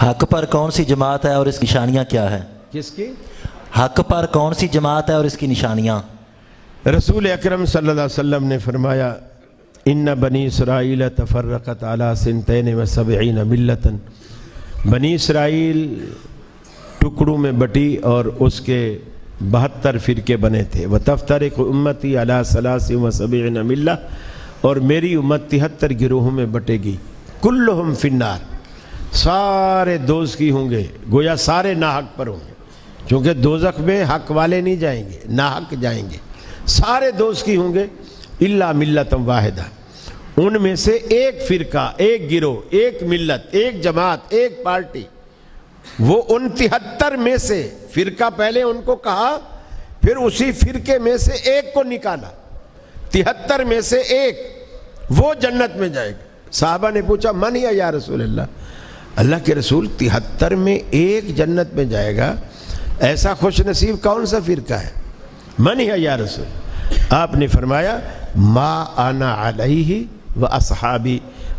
حق پر کون سی جماعت ہے اور اس کی نشانیاں کیا ہے؟ کس کی؟ حق پر کون سی جماعت ہے اور اس کی نشانیاں؟ رسول اکرم صلی اللہ علیہ وسلم نے فرمایا ان بنی اسرائیل تفرقت علی 72 ملتا، بنی اسرائیل ٹکڑوں میں بٹی اور اس کے 72 فرقے بنے تھے۔ وتفترق امتی علی 73 ملہ، اور میری امت 73 گروہوں میں بٹے گی۔ کلہم فی النار، سارے دوزخ کی ہوں گے، گویا سارے ناحق پر ہوں گے، چونکہ دوزخ میں حق والے نہیں جائیں گے، ناحق جائیں گے۔ سارے دوزخ کی ہوں گے الا ملۃ واحدہ، ان میں سے ایک فرقہ، ایک گروہ، ایک ملت، ایک جماعت، ایک پارٹی، وہ ان 73 میں سے فرقہ پہلے ان کو کہا، پھر اسی فرقے میں سے ایک کو نکالا، 73 میں سے ایک، وہ جنت میں جائے گا۔ صحابہ نے پوچھا من ہی یا رسول اللہ کے رسول 73 میں ایک جنت میں جائے گا، ایسا خوش نصیب کون سا فرقہ ہے؟ من ہی یا رسول، آپ نے فرمایا ما انا علیہ و اصحابی،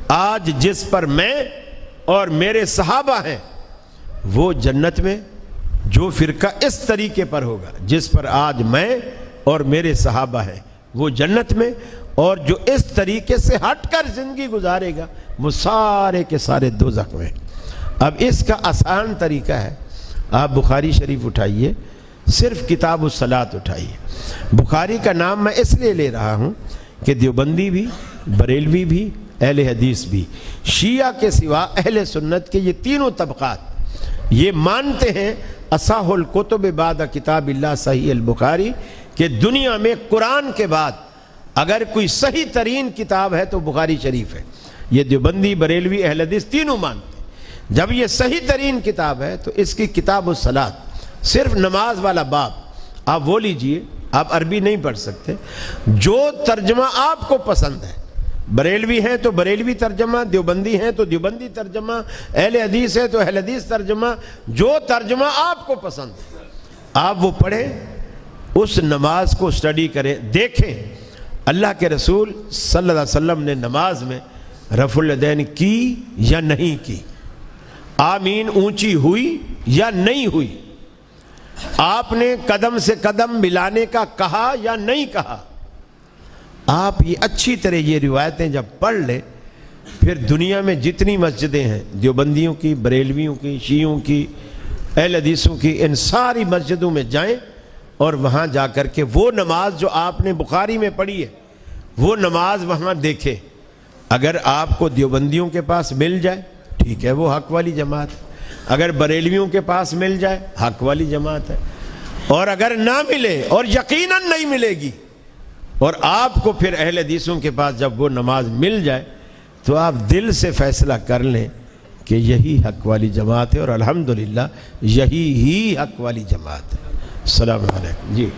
آج جس پر میں اور میرے صحابہ ہیں وہ جنت میں، جو فرقہ اس طریقے پر ہوگا جس پر آج میں اور میرے صحابہ ہیں وہ جنت میں، اور جو اس طریقے سے ہٹ کر زندگی گزارے گا وہ سارے کے سارے دوزخ میں۔ اب اس کا آسان طریقہ ہے، آپ بخاری شریف اٹھائیے، صرف کتاب الصلاۃ اٹھائیے۔ بخاری کا نام میں اس لیے لے رہا ہوں کہ دیوبندی بھی، بریلوی بھی، اہل حدیث بھی، شیعہ کے سوا اہل سنت کے یہ تینوں طبقات یہ مانتے ہیں اصح الکتب بعد کتاب اللہ صحیح البخاری، کہ دنیا میں قرآن کے بعد اگر کوئی صحیح ترین کتاب ہے تو بخاری شریف ہے۔ یہ دیوبندی، بریلوی، اہل حدیث تینوں مانتے ہیں۔ جب یہ صحیح ترین کتاب ہے تو اس کی کتاب الصلاۃ، صرف نماز والا باب آپ وہ لیجئے، آپ عربی نہیں پڑھ سکتے، جو ترجمہ آپ کو پسند ہے، بریلوی ہیں تو بریلوی ترجمہ، دیوبندی ہیں تو دیوبندی ترجمہ، اہل حدیث ہے تو اہل حدیث ترجمہ، جو ترجمہ آپ کو پسند ہے آپ وہ پڑھیں، اس نماز کو سٹڈی کریں، دیکھیں اللہ کے رسول صلی اللہ علیہ وسلم نے نماز میں رفع الیدین کی یا نہیں کی، آمین اونچی ہوئی یا نہیں ہوئی، آپ نے قدم سے قدم ملانے کا کہا یا نہیں کہا۔ آپ یہ اچھی طرح یہ روایتیں جب پڑھ لیں، پھر دنیا میں جتنی مسجدیں ہیں، دیوبندیوں کی، بریلویوں کی، شیعوں کی، اہل حدیثوں کی، ان ساری مسجدوں میں جائیں اور وہاں جا کر کے وہ نماز جو آپ نے بخاری میں پڑھی ہے وہ نماز وہاں دیکھیں۔ اگر آپ کو دیوبندیوں کے پاس مل جائے ٹھیک ہے، وہ حق والی جماعت ہے، اگر بریلویوں کے پاس مل جائے حق والی جماعت ہے، اور اگر نہ ملے اور یقیناً نہیں ملے گی اور آپ کو پھر اہل حدیثوں کے پاس جب وہ نماز مل جائے تو آپ دل سے فیصلہ کر لیں کہ یہی حق والی جماعت ہے، اور الحمدللہ یہی ہی حق والی جماعت ہے۔ السلام علیکم جی۔